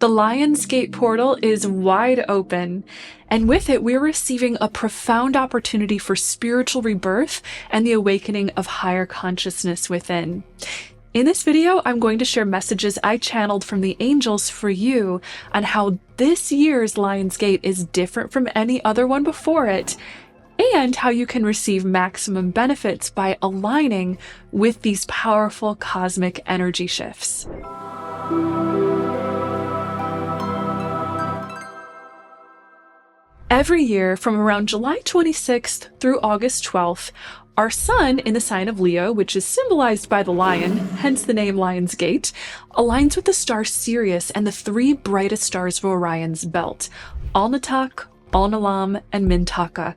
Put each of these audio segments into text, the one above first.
The Lion's Gate portal is wide open, and with it, we're receiving a profound opportunity for spiritual rebirth and the awakening of higher consciousness within. In this video, I'm going to share messages I channeled from the angels for you on how this year's Lion's Gate is different from any other one before it, and how you can receive maximum benefits by aligning with these powerful cosmic energy shifts. Every year, from around July 26th through August 12th, our sun in the sign of Leo, which is symbolized by the lion, hence the name Lion's Gate, aligns with the star Sirius and the three brightest stars of Orion's belt, Alnitak, Alnilam, and Mintaka.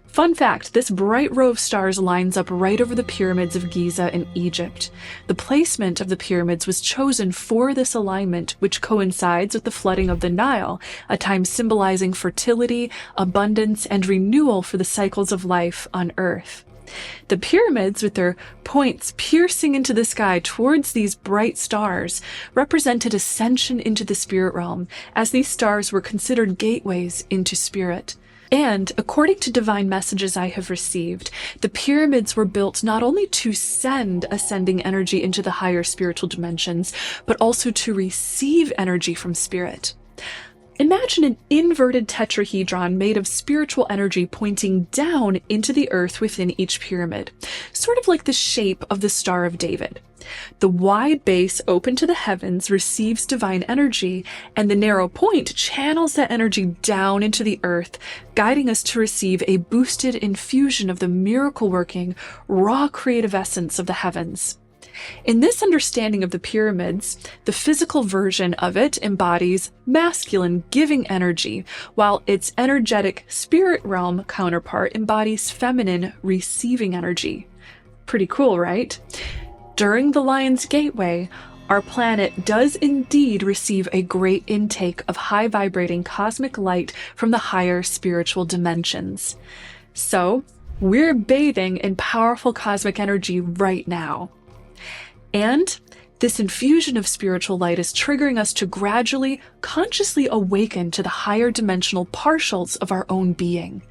Fun fact, this bright row of stars lines up right over the pyramids of Giza in Egypt. The placement of the pyramids was chosen for this alignment, which coincides with the flooding of the Nile, a time symbolizing fertility, abundance, and renewal for the cycles of life on Earth. The pyramids, with their points piercing into the sky towards these bright stars, represented ascension into the spirit realm, as these stars were considered gateways into spirit. And, according to divine messages I have received, the pyramids were built not only to send ascending energy into the higher spiritual dimensions, but also to receive energy from spirit. Imagine an inverted tetrahedron made of spiritual energy pointing down into the earth within each pyramid, sort of like the shape of the Star of David. The wide base open to the heavens receives divine energy, and the narrow point channels that energy down into the earth, guiding us to receive a boosted infusion of the miracle-working, raw creative essence of the heavens. In this understanding of the pyramids, the physical version of it embodies masculine giving energy, while its energetic spirit realm counterpart embodies feminine receiving energy. Pretty cool, right? During the Lion's Gateway, our planet does indeed receive a great intake of high-vibrating cosmic light from the higher spiritual dimensions. So, we're bathing in powerful cosmic energy right now. And this infusion of spiritual light is triggering us to gradually, consciously awaken to the higher dimensional partials of our own being.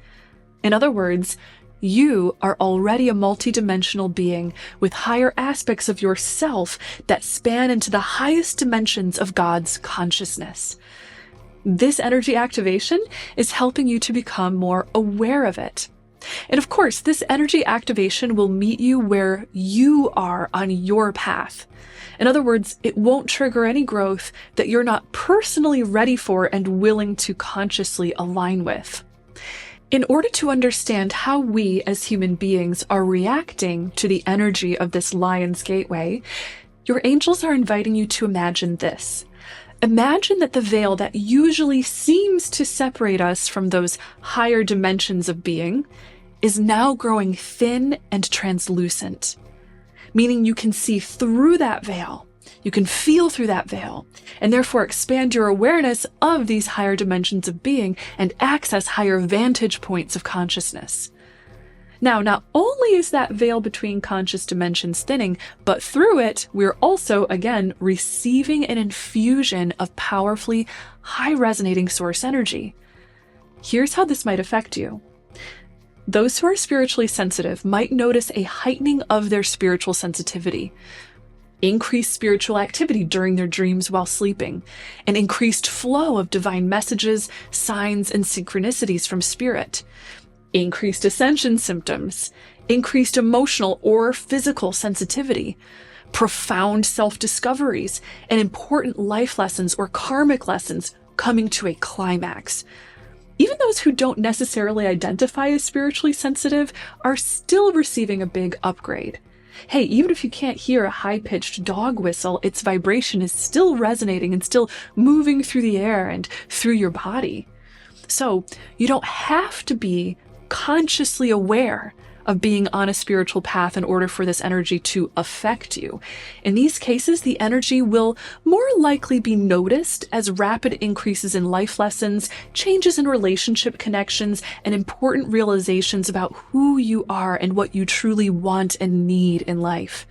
In other words, you are already a multidimensional being with higher aspects of yourself that span into the highest dimensions of God's consciousness. This energy activation is helping you to become more aware of it. And of course, this energy activation will meet you where you are on your path. In other words, it won't trigger any growth that you're not personally ready for and willing to consciously align with. In order to understand how we as human beings are reacting to the energy of this Lion's Gateway, your angels are inviting you to imagine this. Imagine that the veil that usually seems to separate us from those higher dimensions of being is now growing thin and translucent, meaning you can see through that veil, you can feel through that veil, and therefore expand your awareness of these higher dimensions of being and access higher vantage points of consciousness. Now, not only is that veil between conscious dimensions thinning, but through it, we're also, again, receiving an infusion of powerfully high-resonating source energy. Here's how this might affect you. Those who are spiritually sensitive might notice a heightening of their spiritual sensitivity, increased spiritual activity during their dreams while sleeping, an increased flow of divine messages, signs, and synchronicities from spirit, increased ascension symptoms, increased emotional or physical sensitivity, profound self-discoveries, and important life lessons or karmic lessons coming to a climax. Even those who don't necessarily identify as spiritually sensitive are still receiving a big upgrade. Hey, even if you can't hear a high-pitched dog whistle, its vibration is still resonating and still moving through the air and through your body. So you don't have to be consciously aware of being on a spiritual path in order for this energy to affect you. In these cases, the energy will more likely be noticed as rapid increases in life lessons, changes in relationship connections, and important realizations about who you are and what you truly want and need in life,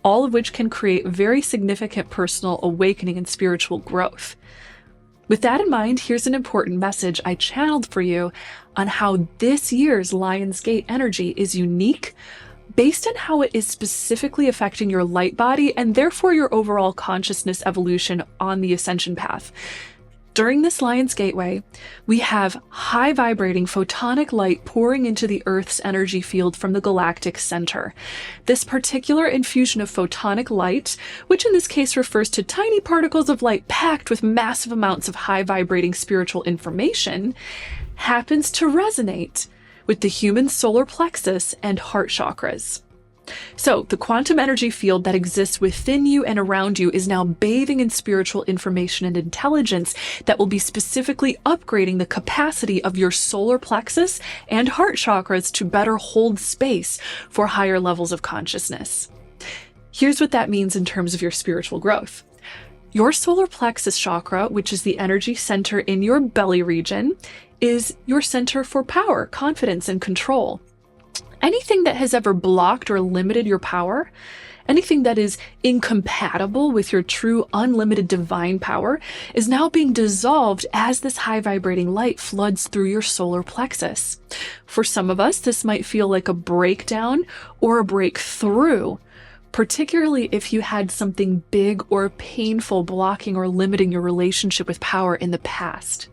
all of which can create very significant personal awakening and spiritual growth. With that in mind, here's an important message I channeled for you on how this year's Lion's Gate energy is unique based on how it is specifically affecting your light body and therefore your overall consciousness evolution on the ascension path. During this Lion's Gateway, we have high vibrating photonic light pouring into the Earth's energy field from the galactic center. This particular infusion of photonic light, which in this case refers to tiny particles of light packed with massive amounts of high vibrating spiritual information, happens to resonate with the human solar plexus and heart chakras. So the quantum energy field that exists within you and around you is now bathing in spiritual information and intelligence that will be specifically upgrading the capacity of your solar plexus and heart chakras to better hold space for higher levels of consciousness. Here's what that means in terms of your spiritual growth. Your solar plexus chakra, which is the energy center in your belly region, is your center for power, confidence, and control. Anything that has ever blocked or limited your power, anything that is incompatible with your true unlimited divine power, is now being dissolved as this high vibrating light floods through your solar plexus. For some of us, this might feel like a breakdown or a breakthrough, particularly if you had something big or painful blocking or limiting your relationship with power in the past.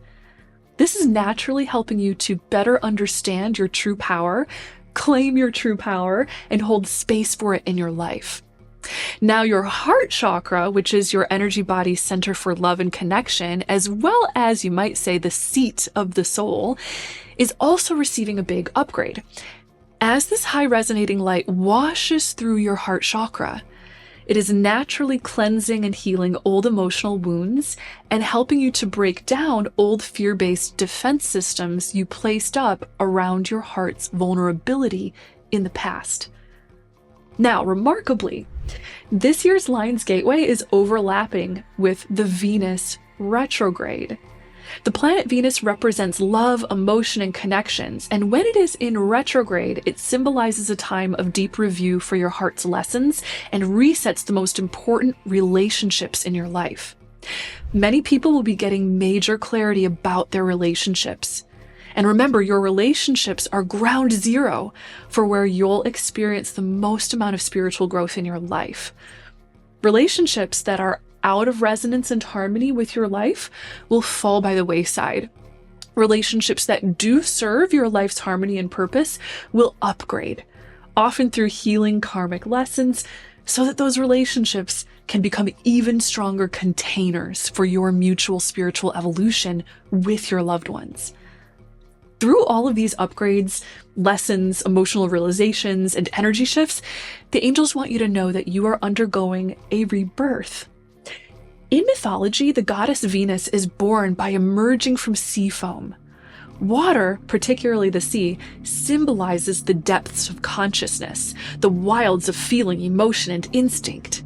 This is naturally helping you to better understand your true power, claim your true power, and hold space for it in your life. Now, your heart chakra, which is your energy body's center for love and connection, as well as, you might say, the seat of the soul, is also receiving a big upgrade. As this high resonating light washes through your heart chakra, it is naturally cleansing and healing old emotional wounds and helping you to break down old fear-based defense systems you placed up around your heart's vulnerability in the past. Now, remarkably, this year's Lion's Gateway is overlapping with the Venus retrograde. The planet Venus represents love, emotion, and connections, and when it is in retrograde, it symbolizes a time of deep review for your heart's lessons and resets the most important relationships in your life. Many people will be getting major clarity about their relationships. And remember, your relationships are ground zero for where you'll experience the most amount of spiritual growth in your life. Relationships that are out of resonance and harmony with your life will fall by the wayside. Relationships that do serve your life's harmony and purpose will upgrade, often through healing karmic lessons, so that those relationships can become even stronger containers for your mutual spiritual evolution with your loved ones. Through all of these upgrades, lessons, emotional realizations, and energy shifts, the angels want you to know that you are undergoing a rebirth. In mythology, the goddess Venus is born by emerging from sea foam. Water, particularly the sea, symbolizes the depths of consciousness, the wilds of feeling, emotion, and instinct.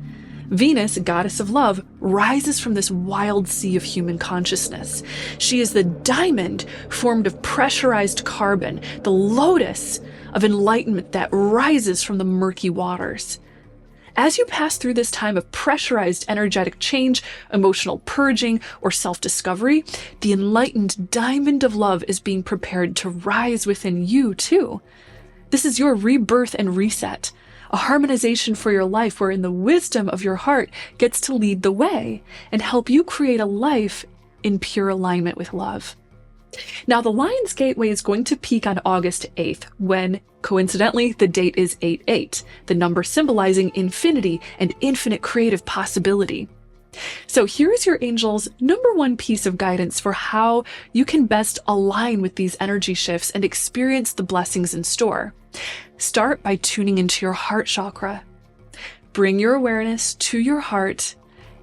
Venus, goddess of love, rises from this wild sea of human consciousness. She is the diamond formed of pressurized carbon, the lotus of enlightenment that rises from the murky waters. As you pass through this time of pressurized energetic change, emotional purging, or self-discovery, the enlightened diamond of love is being prepared to rise within you too. This is your rebirth and reset, a harmonization for your life wherein the wisdom of your heart gets to lead the way and help you create a life in pure alignment with love. Now, the Lion's Gateway is going to peak on August 8th, when, coincidentally, the date is 88, the number symbolizing infinity and infinite creative possibility. So here is your angel's number one piece of guidance for how you can best align with these energy shifts and experience the blessings in store. Start by tuning into your heart chakra. Bring your awareness to your heart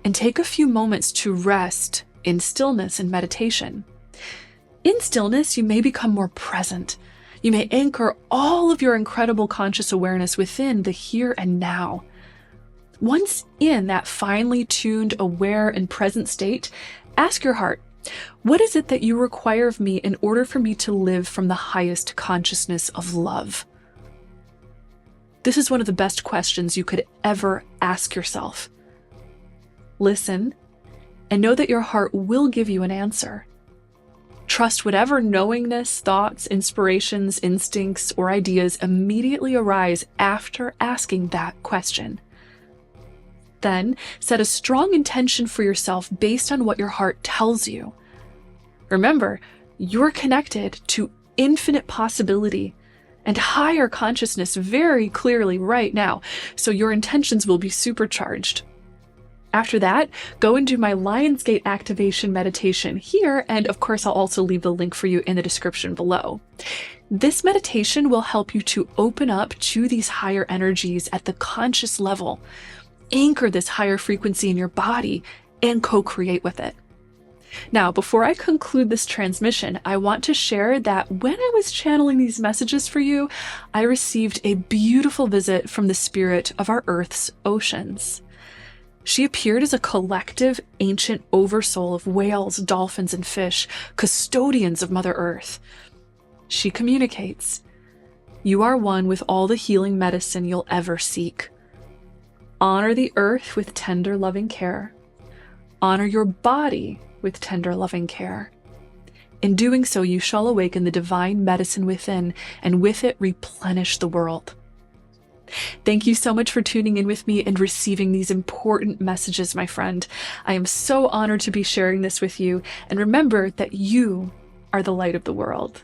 and take a few moments to rest in stillness and meditation. In stillness, you may become more present. You may anchor all of your incredible conscious awareness within the here and now. Once in that finely tuned, aware, and present state, ask your heart, what is it that you require of me in order for me to live from the highest consciousness of love? This is one of the best questions you could ever ask yourself. Listen and know that your heart will give you an answer. Trust whatever knowingness, thoughts, inspirations, instincts, or ideas immediately arise after asking that question. Then, set a strong intention for yourself based on what your heart tells you. Remember, you're connected to infinite possibility and higher consciousness very clearly right now, so your intentions will be supercharged. After that, go and do my Lionsgate activation meditation here, and of course I'll also leave the link for you in the description below. This meditation will help you to open up to these higher energies at the conscious level, anchor this higher frequency in your body, and co-create with it. Now, before I conclude this transmission, I want to share that when I was channeling these messages for you, I received a beautiful visit from the spirit of our Earth's oceans. She appeared as a collective, ancient oversoul of whales, dolphins, and fish, custodians of Mother Earth. She communicates, "You are one with all the healing medicine you'll ever seek. Honor the earth with tender, loving care. Honor your body with tender, loving care. In doing so, you shall awaken the divine medicine within, and with it replenish the world." Thank you so much for tuning in with me and receiving these important messages, my friend. I am so honored to be sharing this with you, and remember that you are the light of the world.